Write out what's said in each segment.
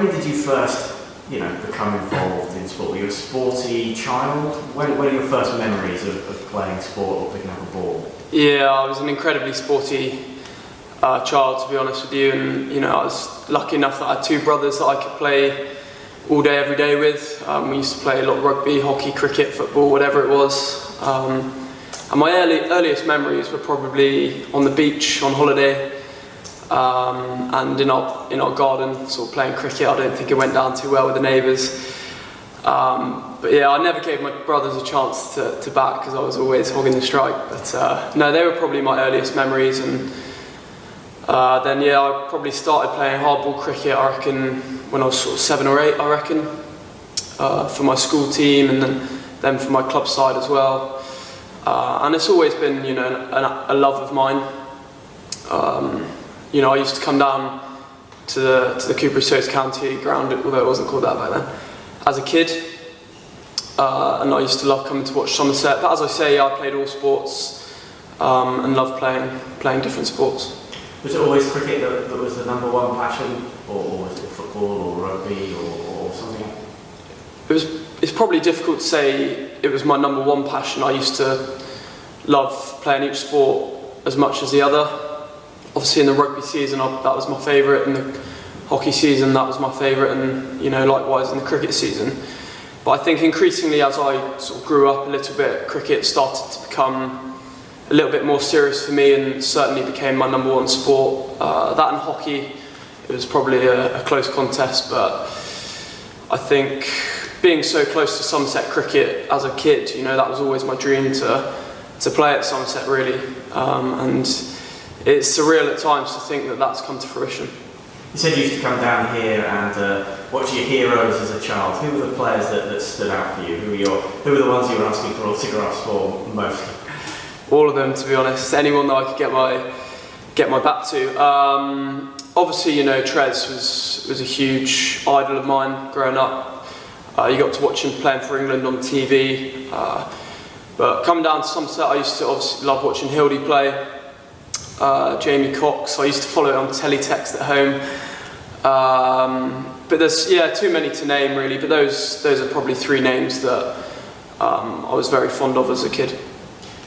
when did you first, become involved in sport? Were you a sporty child? What are your first memories of playing sport or picking up a ball? Yeah, I was an incredibly sporty child, to be honest with you, and I was lucky enough that I had two brothers that I could play all day, every day with. We used to play a lot of rugby, hockey, cricket, football, whatever it was. And my earliest memories were probably on the beach on holiday, and in our garden, sort of playing cricket. I don't think it went down too well with the neighbours. But yeah, I never gave my brothers a chance to bat because I was always hogging the strike. But no, they were probably my earliest memories. And then yeah, I probably started playing hardball cricket, I reckon, when I was sort of 7 or 8, I reckon, for my school team, and then for my club side as well. And it's always been, a love of mine. I used to come down to the Cooper Coast County ground, although it wasn't called that back then, as a kid. And I used to love coming to watch Somerset. But as I say, I played all sports and loved playing different sports. Was it always cricket that was the number one passion, or was it football or rugby or something? It's probably difficult to say it was my number one passion. I used to love playing each sport as much as the other. Obviously in the rugby season that was my favourite, in the hockey season that was my favourite, and likewise in the cricket season. But I think increasingly as I sort of grew up a little bit, cricket started to become a little bit more serious for me, and certainly became my number one sport. That and hockey, it was probably a close contest, but I think being so close to Somerset cricket as a kid, that was always my dream to play at Somerset, really. And it's surreal at times to think that that's come to fruition. You said you used to come down here and watch your heroes as a child. Who were the players that stood out for you? Who were the ones you were asking for autographs for most? All of them, to be honest. Anyone that I could get my back to. Obviously, Trez was a huge idol of mine growing up. You got to watch him playing for England on TV. But coming down to Somerset, I used to obviously love watching Hildy play. Jamie Cox, I used to follow it on teletext at home. But there's too many to name really, but those are probably three names that I was very fond of as a kid.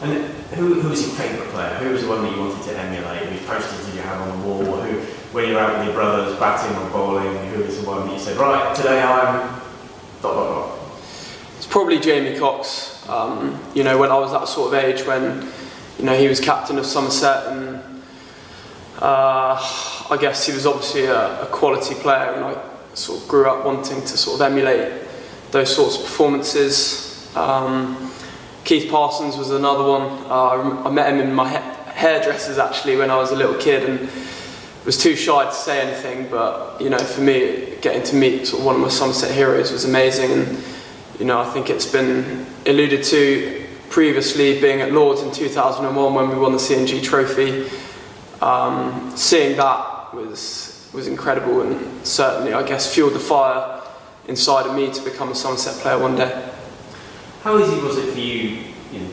And who was your favourite player? Who was the one that you wanted to emulate? Whose posters did you have on the wall? When you were out with your brothers batting or bowling, who was the one that you said, right, today I'm ... It's probably Jamie Cox. When I was that sort of age when he was captain of Somerset, and I guess he was obviously a quality player, and I sort of grew up wanting to sort of emulate those sorts of performances. Keith Parsons was another one. I met him in my hairdressers actually when I was a little kid, and was too shy to say anything, but for me, getting to meet sort of one of my Somerset heroes was amazing. And I think it's been alluded to previously, being at Lords in 2001 when we won the C&G Trophy. Seeing that was incredible, and certainly, I guess, fueled the fire inside of me to become a Somerset player one day. How easy was it for you,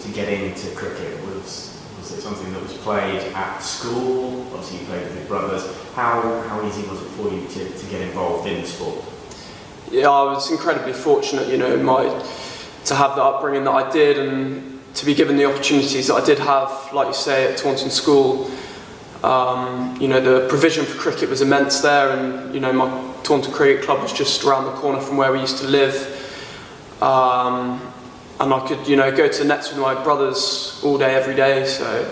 to get into cricket? Was it something that was played at school? Obviously, you played with your brothers. How easy was it for you to get involved in the sport? Yeah, I was incredibly fortunate, to have the upbringing that I did, and to be given the opportunities that I did have, like you say, at Taunton School. The provision for cricket was immense there, and my Taunton Cricket Club was just around the corner from where we used to live. And I could, go to the nets with my brothers all day, every day. So,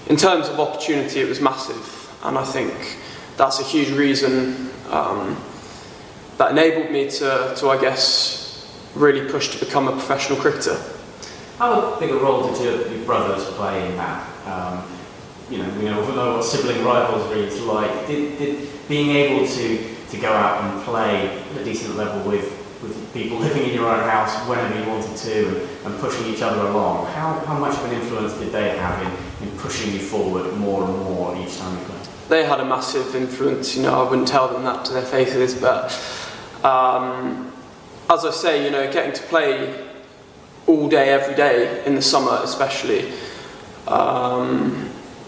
in terms of opportunity, it was massive, and I think that's a huge reason that enabled me to I guess, really push to become a professional cricketer. How big a role did your brothers play in that? We know what sibling rivalry is like. Did being able to go out and play at a decent level with people living in your own house whenever you wanted to, and pushing each other along, how much of an influence did they have in pushing you forward more and more each time you played? They had a massive influence. I wouldn't tell them that to their faces, but as I say, getting to play all day, every day in the summer especially,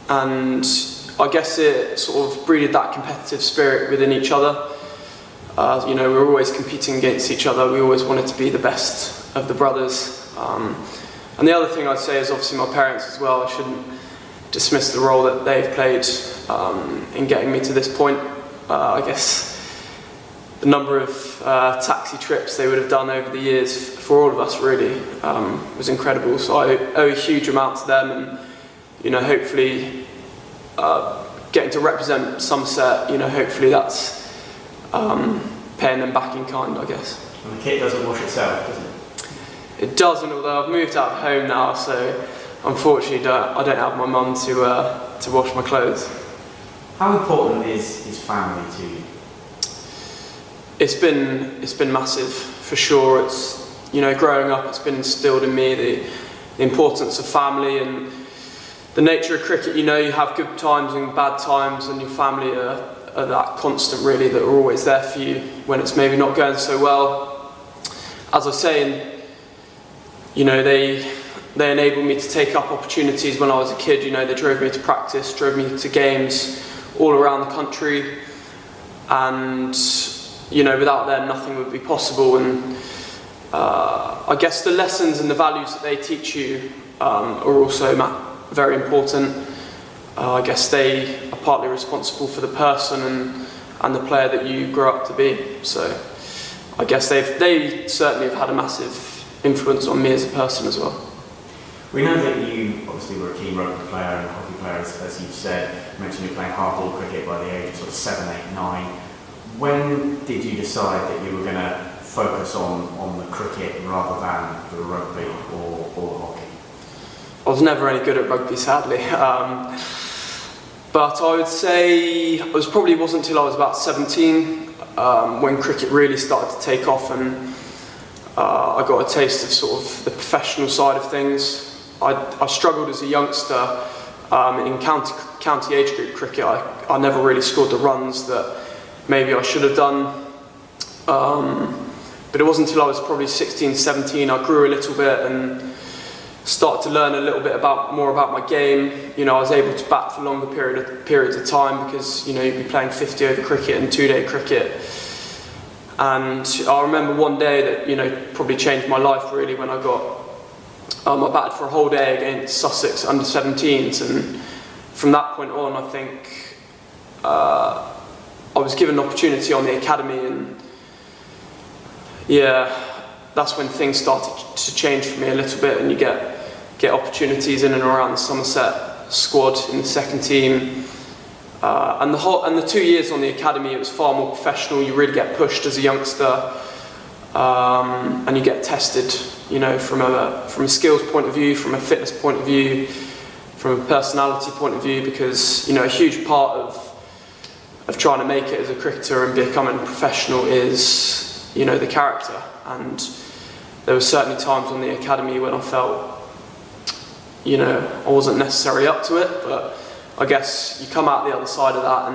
and I guess it sort of breeded that competitive spirit within each other. We were always competing against each other. We always wanted to be the best of the brothers. And the other thing I'd say is obviously my parents as well. I shouldn't dismiss the role that they've played in getting me to this point. I guess the number of taxi trips they would have done over the years for all of us really was incredible. So I owe a huge amount to them, and hopefully getting to represent Somerset, hopefully that's paying them back in kind, I guess. And the kit doesn't wash itself, does it? It doesn't, although I've moved out of home now, so unfortunately I don't have my mum to wash my clothes. How important is family to you? It's been massive, for sure. It's, growing up, it's been instilled in me the importance of family and the nature of cricket. You have good times and bad times, and your family are that constant really, that are always there for you when it's maybe not going so well. As I was saying, they enabled me to take up opportunities when I was a kid. They drove me to practice, drove me to games all around the country, and without them nothing would be possible. And I guess the lessons and the values that they teach you are also very important. I guess they are partly responsible for the person and the player that you grow up to be. So I guess they certainly have had a massive influence on me as a person as well. We know that you obviously were a keen rugby player and hockey player, as you've said. You mentioned you were playing hardball cricket by the age of sort of 7, 8, 9. When did you decide that you were going to focus on the cricket rather than the rugby or the hockey? I was never any good at rugby, sadly. But I would say it wasn't until I was about 17 when cricket really started to take off, and I got a taste of sort of the professional side of things. I struggled as a youngster in county age group cricket. I never really scored the runs that maybe I should have done. But it wasn't until I was probably 16, 17 I grew a little bit and started to learn a little bit more about my game. I was able to bat for longer periods of time because you'd be playing 50 over cricket and 2-day cricket. And I remember one day that probably changed my life really, when I batted for a whole day against Sussex under 17s, and from that point on I think I was given an opportunity on the academy, and that's when things started to change for me a little bit, and you get opportunities in and around the Somerset squad in the second team. And the 2 years on the academy, it was far more professional. You really get pushed as a youngster, and you get tested, from a skills point of view, from a fitness point of view, from a personality point of view, because a huge part of trying to make it as a cricketer and becoming a professional is the character. And there were certainly times on the academy when I felt I wasn't necessarily up to it, but I guess you come out the other side of that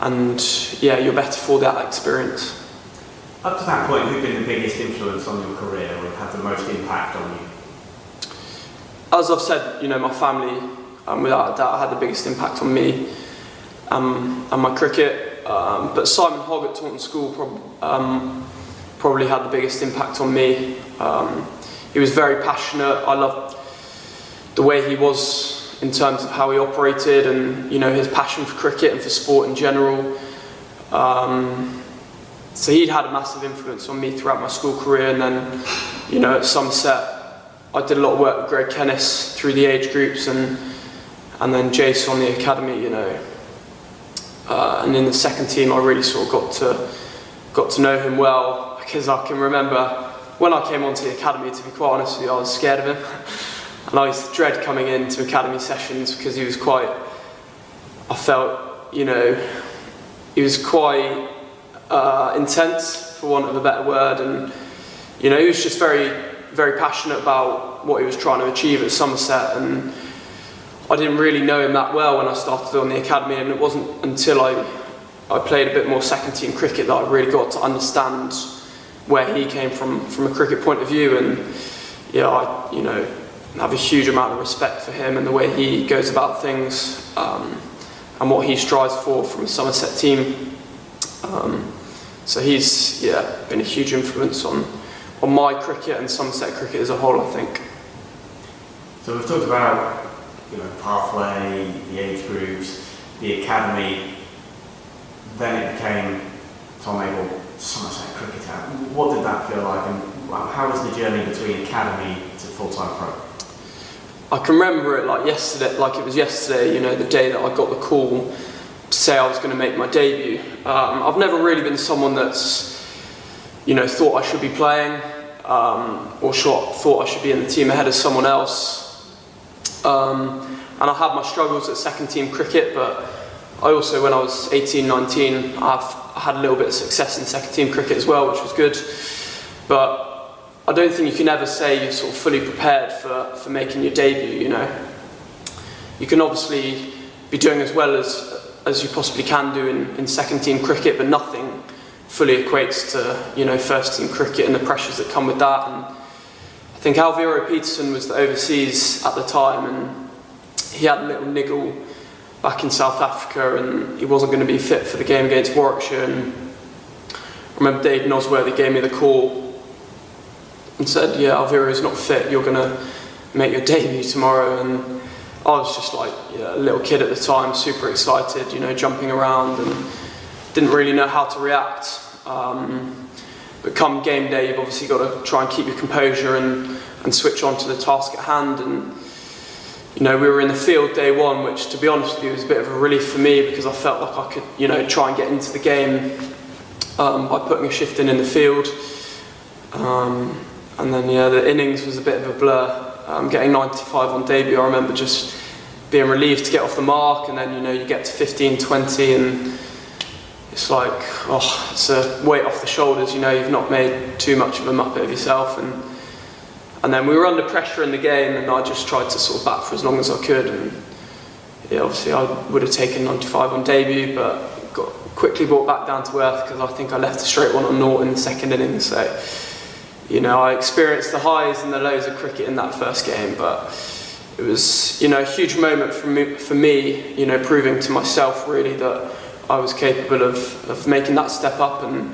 and you're better for that experience. Up to that point, who's been the biggest influence on your career, or had the most impact on you? As I've said, my family, without a doubt, had the biggest impact on me and my cricket. But Simon Hogg at Taunton School probably had the biggest impact on me. He was very passionate. I loved the way he was in terms of how he operated, and his passion for cricket and for sport in general. So he'd had a massive influence on me throughout my school career, and then at Somerset I did a lot of work with Greg Kennis through the age groups, and then Jace on the academy, and in the second team I really sort of got to know him well, because I can remember when I came onto the academy, to be quite honest with you, I was scared of him. And I used to dread coming into academy sessions because he was quite, I felt, he was quite intense, for want of a better word, and he was just very, very passionate about what he was trying to achieve at Somerset, and I didn't really know him that well when I started on the academy, and it wasn't until I played a bit more second team cricket that I really got to understand where he came from a cricket point of view, and I have a huge amount of respect for him and the way he goes about things, and what he strives for from a Somerset team. So he's been a huge influence on my cricket and Somerset cricket as a whole, I think. So we've talked about pathway, the age groups, the academy. Then it became Tom Abell, Somerset cricketer. What did that feel like, and how was the journey between academy to full-time pro? I can remember it like it was yesterday, the day that I got the call to say I was going to make my debut. I've never really been someone that's, thought I should be playing, or thought I should be in the team ahead of someone else. And I had my struggles at second team cricket, but I also, when I was 18, 19, I had a little bit of success in second team cricket as well, which was good. But I don't think you can ever say you're sort of fully prepared for making your debut, You can obviously be doing as well as you possibly can do in second team cricket, but nothing fully equates to, first team cricket and the pressures that come with that. And I think Alvaro Peterson was the overseas at the time, and he had a little niggle back in South Africa, and he wasn't going to be fit for the game against Warwickshire. And I remember Dave Nosworthy gave me the call and said, "Yeah, Alvaro's not fit, you're going to make your debut tomorrow." And I was just like a little kid at the time, super excited, jumping around, and didn't really know how to react. But come game day, you've obviously got to try and keep your composure and switch on to the task at hand. And we were in the field day one, which, to be honest with you, was a bit of a relief for me, because I felt like I could, try and get into the game by putting a shift in the field. And then, the innings was a bit of a blur. Getting 95 on debut, I remember just being relieved to get off the mark, and then, you get to 15, 20, and it's like, it's a weight off the shoulders, you've not made too much of a muppet of yourself. And then we were under pressure in the game, and I just tried to sort of bat for as long as I could. And obviously I would have taken 95 on debut, but got quickly brought back down to earth, because I think I left a straight one on naught in the second innings. So, I experienced the highs and the lows of cricket in that first game, but it was, a huge moment for me, proving to myself really that I was capable of making that step up and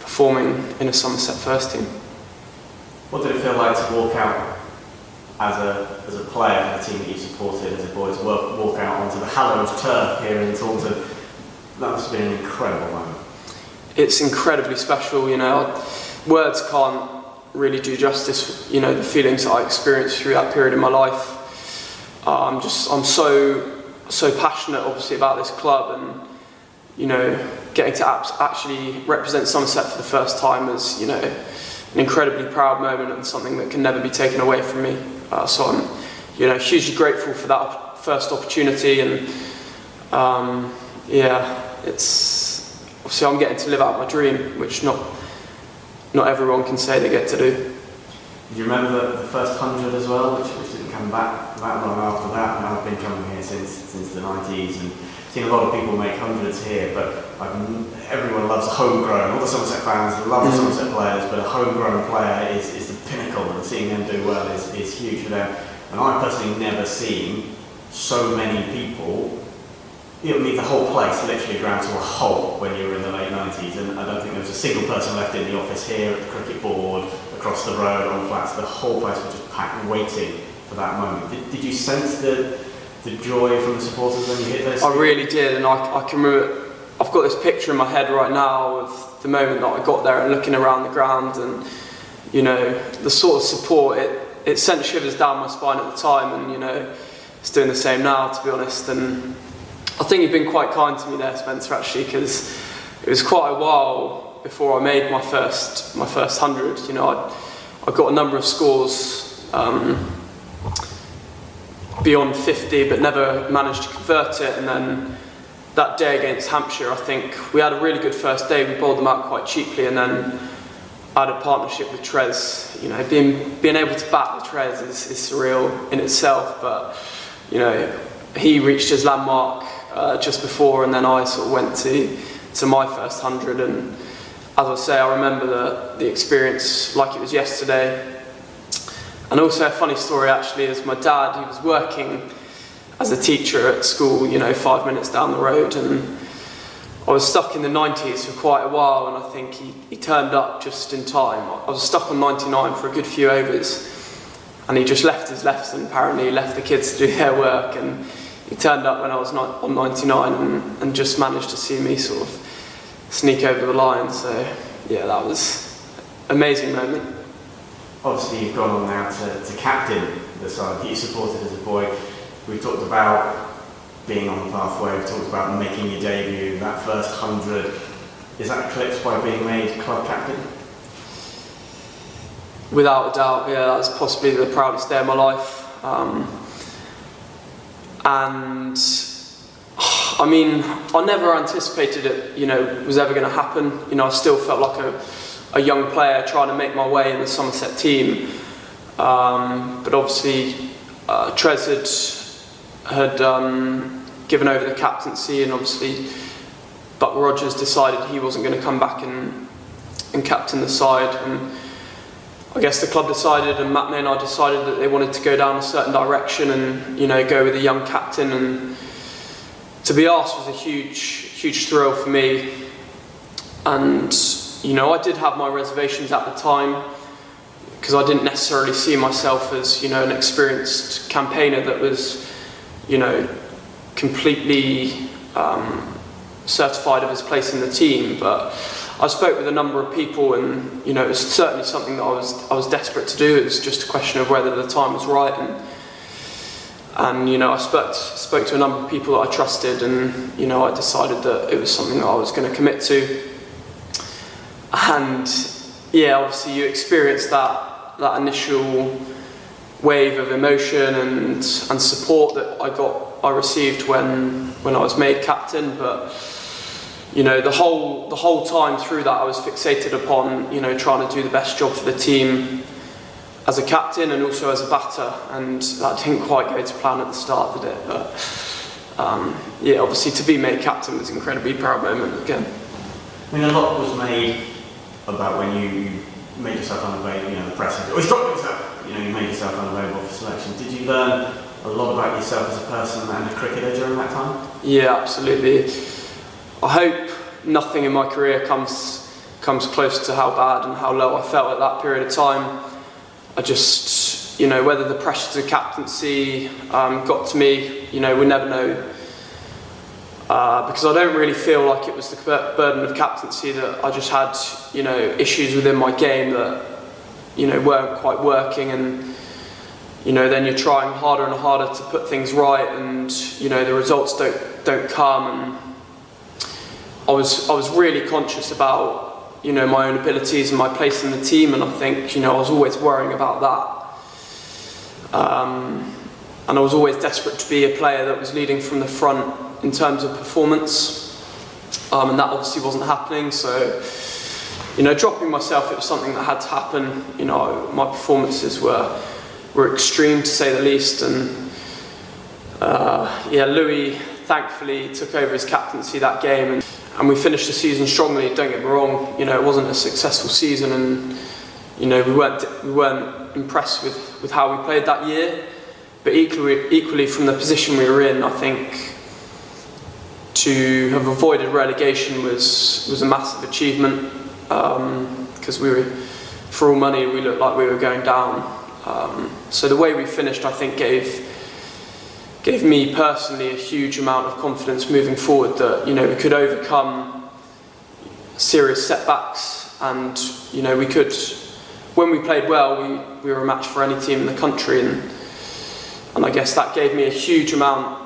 performing in a Somerset first team. What did it feel like to walk out as a player for the team that you supported as a boy, to walk out onto the hallowed turf here in Taunton? That must have been an incredible moment. It's incredibly special, words can't really do justice, the feelings that I experienced through that period in my life. I'm so passionate, obviously, about this club, and getting to actually represent Somerset for the first time is, an incredibly proud moment, and something that can never be taken away from me. So I'm, hugely grateful for that first opportunity, and it's obviously I'm getting to live out my dream, which not everyone can say they get to do. Do you remember the first 100 as well, which didn't come back that long after that? And I've been coming here since the 90s, and seen a lot of people make hundreds here, but everyone loves a homegrown. All the Somerset fans love the Somerset players, but a homegrown player is the pinnacle, and seeing them do well is huge for them. And I've personally never seen so many people, the whole place literally ground to a halt when you were in the late 90s, and I don't think there was a single person left in the office here, at the cricket board, across the road, on flats. The whole place was just packed, waiting for that moment. Did you sense the joy from the supporters when you hit those? I really did, and I can remember, I've got this picture in my head right now of the moment that I got there and looking around the ground, and the sort of support, it sent shivers down my spine at the time, and it's doing the same now, to be honest. And I think you've been quite kind to me there, Spencer, actually, because it was quite a while before I made my first 100. I got a number of scores beyond 50, but never managed to convert it. And then that day against Hampshire, I think we had a really good first day. We bowled them out quite cheaply, and then I had a partnership with Trez. Being able to bat with Trez is surreal in itself, but he reached his landmark just before, and then I sort of went to my first 100. And as I say, I remember the experience like it was yesterday. And also a funny story actually is my dad, he was working as a teacher at school, 5 minutes down the road, and I was stuck in the 90s for quite a while, and I think he turned up just in time. I was stuck on 99 for a good few overs, and he just left his lefts and apparently left the kids to do their work, and he turned up when I was on 99 and just managed to see me sort of sneak over the line. So yeah, that was an amazing moment. Obviously you've gone on now to captain the side that you supported as a boy. We talked about being on the pathway, we talked about making your debut, that first 100. Is that eclipsed by being made club captain? Without a doubt, yeah, that was possibly the proudest day of my life. And I mean, I never anticipated it, was ever going to happen. I still felt like a young player trying to make my way in the Somerset team. But obviously, Trez had given over the captaincy, and obviously Buck Rogers decided he wasn't going to come back and captain the side. And I guess the club decided, and Matt and I decided, that they wanted to go down a certain direction and go with a young captain. And to be asked was a huge thrill for me. And I did have my reservations at the time, because I didn't necessarily see myself as an experienced campaigner that was completely certified of his place in the team. But I spoke with a number of people, and it was certainly something that I was desperate to do. It was just a question of whether the time was right, and I spoke to a number of people that I trusted, and I decided that it was something that I was going to commit to. And yeah, obviously you experience that initial wave of emotion and support that I received when I was made captain. But the whole time through that, I was fixated upon trying to do the best job for the team as a captain and also as a batter, and that didn't quite go to plan at the start, did it? But yeah, obviously to be made captain was an incredibly proud moment again. I mean, a lot was made about when you made yourself unavailable, the press, or you dropped yourself, you made yourself unavailable for selection. Did you learn a lot about yourself as a person and a cricketer during that time? Yeah, absolutely. I hope nothing in my career comes close to how bad and how low I felt at that period of time. I just, whether the pressure to captaincy got to me, we never know. Because I don't really feel like it was the burden of captaincy, that I just had, issues within my game that, weren't quite working, and, then you're trying harder and harder to put things right, and, the results don't come. And I was really conscious about, my own abilities and my place in the team, and I think, I was always worrying about that. And I was always desperate to be a player that was leading from the front in terms of performance, and that obviously wasn't happening. So, dropping myself, it was something that had to happen. My performances were extreme, to say the least, and Louis thankfully took over his captaincy that game, and we finished the season strongly. Don't get me wrong, it wasn't a successful season, and we weren't impressed with how we played that year. But equally from the position we were in, I think to have avoided relegation was a massive achievement, because for all money, we looked like we were going down. So the way we finished, I think, gave me personally a huge amount of confidence moving forward, that we could overcome serious setbacks, and we could, when we played well, we were a match for any team in the country, and I guess that gave me a huge amount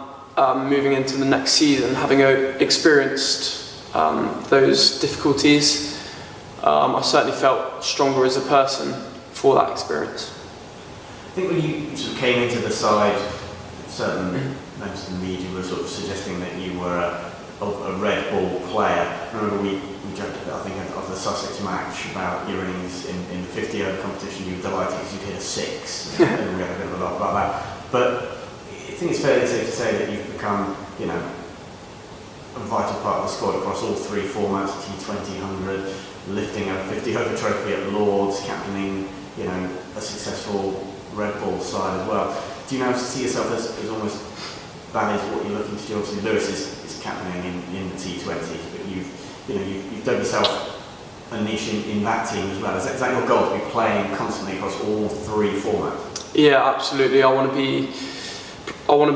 moving into the next season, having experienced those difficulties. I certainly felt stronger as a person for that experience. I think when you sort of came into the side, certain members of the media were sort of suggesting that you were a red ball player. I remember we joked about, I think, of the Sussex match about your innings in the 50 over competition. You were delighted because you hit a 6, and we had a bit of a laugh about that. But I think it's fairly safe to say that you've become, a vital part of the squad across all three formats: T20, 100, lifting a 50 over trophy at Lords, captaining, a successful red ball side as well. Do you now see yourself as almost that is what you're looking to do? Obviously, Lewis is captaining in the T20s, but you've dug yourself a niche in that team as well. Is that your goal, to be playing constantly across all three formats? Yeah, absolutely. I want to be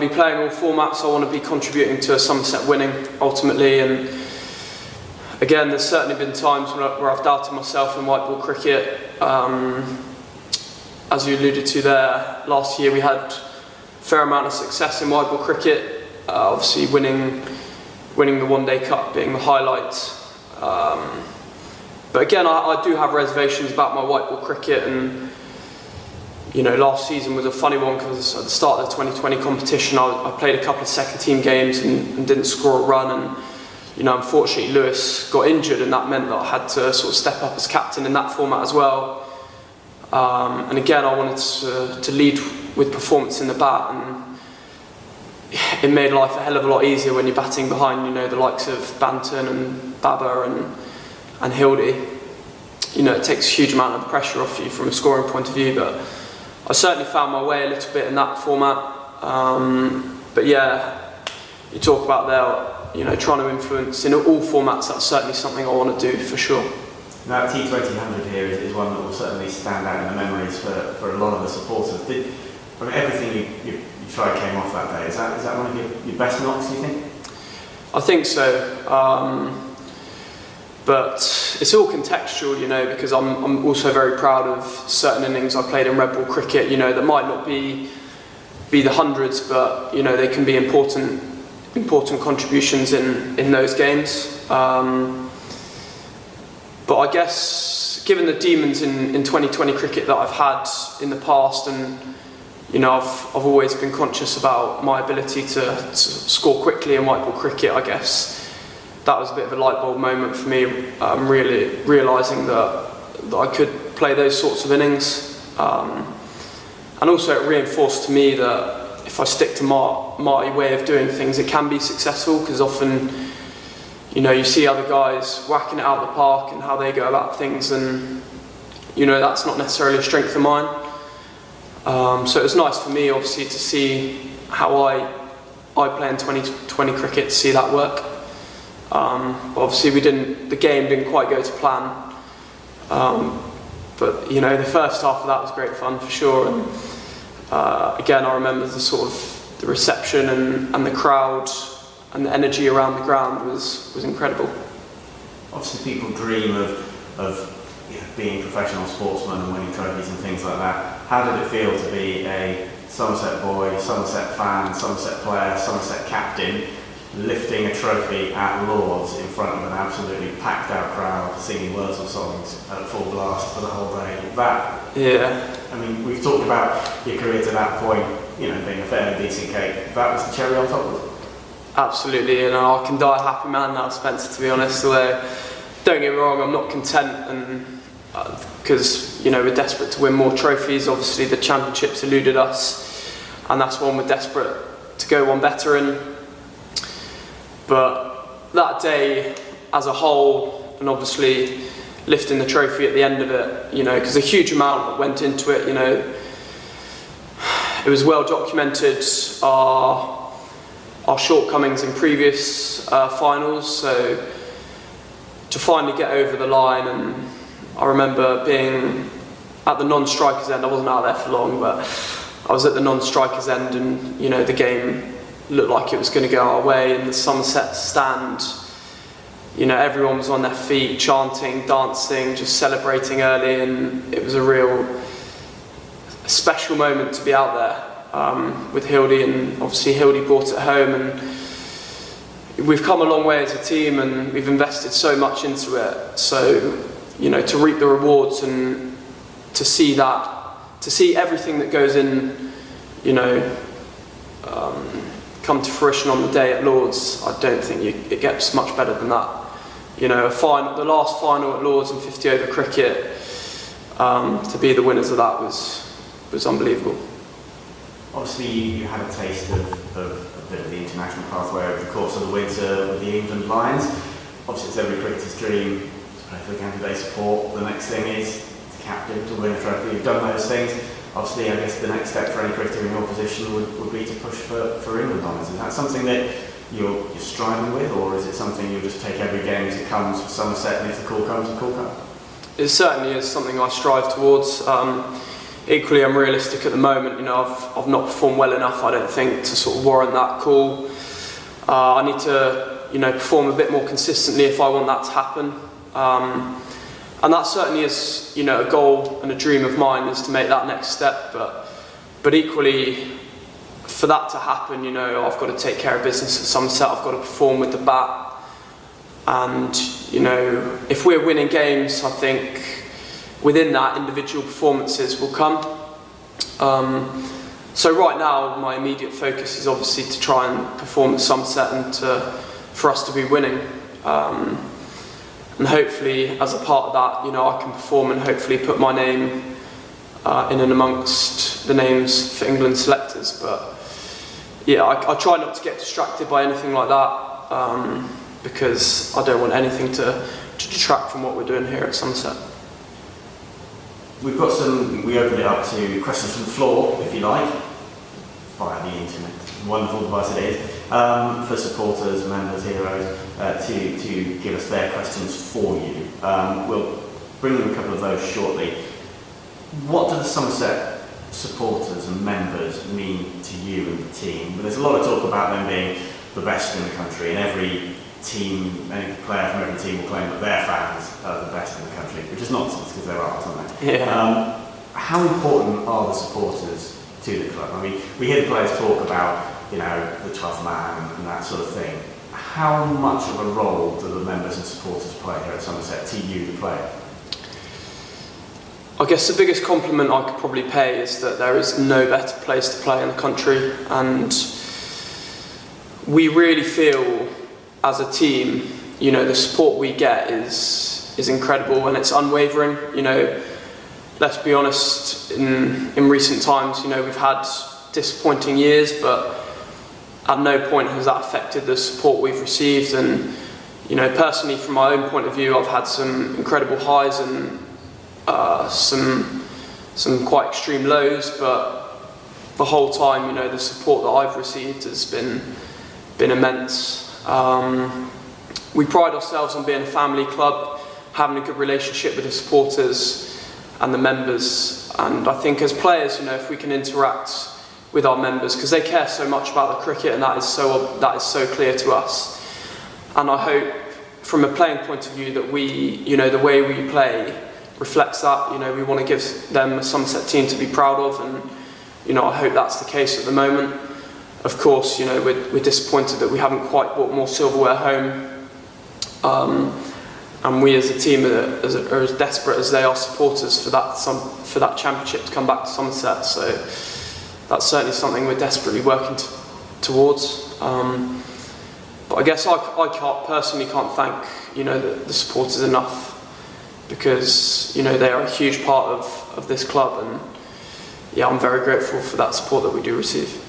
playing all formats. I want to be contributing to Somerset winning ultimately. And again, there's certainly been times where I've doubted myself in white ball cricket. As you alluded to there, last year we had a fair amount of success in white ball cricket. Obviously, winning the One Day Cup being the highlight. But again, I do have reservations about my white ball cricket, and last season was a funny one because at the start of the 2020 competition I played a couple of second team games and didn't score a run, and unfortunately Lewis got injured, and that meant that I had to sort of step up as captain in that format as well. And again, I wanted to lead with performance in the bat, and it made life a hell of a lot easier when you're batting behind the likes of Banton and Baba and Hildy. It takes a huge amount of the pressure off you from a scoring point of view, but I certainly found my way a little bit in that format. But yeah, you talk about there, trying to influence in all formats. That's certainly something I want to do for sure. Now, T20 100 here is one that will certainly stand out in the memories for a lot of the supporters. Everything you tried came off that day. Is that one of your best knocks, do you think? I think so. But it's all contextual, because I'm also very proud of certain innings I played in red ball cricket, that might not be the hundreds, but they can be important contributions in those games. But I guess given the demons in 2020 cricket that I've had in the past, and I've always been conscious about my ability to score quickly in white ball cricket, I guess that was a bit of a light bulb moment for me, really realising that I could play those sorts of innings. And also it reinforced to me that if I stick to my way of doing things, it can be successful, because often, you see other guys whacking it out of the park and how they go about things, and, that's not necessarily a strength of mine. So it was nice for me, obviously, to see how I play in 2020 cricket, to see that work. Obviously the game didn't quite go to plan, but the first half of that was great fun for sure. And again, I remember the reception and the crowd and the energy around the ground was incredible. Obviously, people dream of being professional sportsmen and winning trophies and things like that. How did it feel to be a Somerset boy, Somerset fan, Somerset player, Somerset captain, lifting a trophy at Lord's in front of an absolutely packed out crowd, singing words of songs at full blast for the whole day? We've talked about your career to that point, being a fairly decent cake. That was the cherry on top of it? Absolutely, I can die a happy man now, Spencer, to be honest. Although, don't get me wrong, I'm not content, and because we're desperate to win more trophies. Obviously, the championships eluded us, and that's one we're desperate to go one better in. But that day as a whole, and obviously lifting the trophy at the end of it, because a huge amount went into it, it was well documented, our shortcomings in previous finals, so to finally get over the line. And I remember being at the non-strikers end. I wasn't out there for long, but I was at the non-strikers end, and the game looked like it was going to go our way. In the Somerset stand, everyone was on their feet, chanting, dancing, just celebrating early, and it was a real special moment to be out there with Hildy, and obviously Hildy brought it home. And we've come a long way as a team, and we've invested so much into it. So, to reap the rewards and to see everything that goes in, come to fruition on the day at Lord's, I don't think it gets much better than that. The last final at Lord's in 50 over cricket, to be the winners of that was unbelievable. Obviously, you had a taste of the international pathway over the course of the winter with the England Lions. Obviously, it's every cricketer's dream to play for the county they support. The next thing is to captain, to win a trophy. You've done those things. Obviously, I guess the next step for any cricketer in your position would be to push for England honours. Is that something that you're striving with, or is it something you'll just take every game as it comes for Somerset, and if the call comes, the call comes? It certainly is something I strive towards. Equally, I'm realistic at the moment. You know, I've not performed well enough, I don't think, to sort of warrant that call. I need to, you know, perform a bit more consistently if I want that to happen. And that certainly is, you know, a goal and a dream of mine, is to make that next step. But equally, for that to happen, you know, I've got to take care of business at Somerset. I've got to perform with the bat. And, you know, if we're winning games, I think within that, individual performances will come. So right now, my immediate focus is obviously to try and perform at Somerset and for us to be winning. And hopefully, as a part of that, you know, I can perform and hopefully put my name in and amongst the names for England selectors. But yeah, I try not to get distracted by anything like that, because I don't want anything to detract from what we're doing here at Somerset. We've got we opened it up to questions from the floor, if you like, via the internet. Wonderful device it is, for supporters, members, heroes, to give us their questions for you. We'll bring them a couple of those shortly. What do the Somerset supporters and members mean to you and the team? Well, there's a lot of talk about them being the best in the country, and every team, any player from every team will claim that their fans are the best in the country, which is nonsense because there are, aren't they? Yeah. How important are the supporters to the club? I mean, we hear the players talk about, you know, the 12th man and that sort of thing. How much of a role do the members and supporters play here at Somerset to you, the player? I guess the biggest compliment I could probably pay is that there is no better place to play in the country, and we really feel as a team, you know, the support we get is incredible and it's unwavering. You know, let's be honest, in recent times, you know, we've had disappointing years, but at no point has that affected the support we've received. And, you know, personally, from my own point of view, I've had some incredible highs and some quite extreme lows, but the whole time, you know, the support that I've received has been immense. We pride ourselves on being a family club, having a good relationship with the supporters and the members, and I think as players, you know, if we can interact with our members, because they care so much about the cricket, and that is so clear to us. And I hope, from a playing point of view, that we, you know, the way we play reflects that. You know, we want to give them a Somerset team to be proud of, and, you know, I hope that's the case at the moment. Of course, you know, we're disappointed that we haven't quite brought more silverware home, and we as a team are as desperate as they are supporters for that championship to come back to Somerset. So that's certainly something we're desperately working towards. But I guess I personally can't thank, you know, the supporters enough, because, you know, they are a huge part of this club, and yeah, I'm very grateful for that support that we do receive.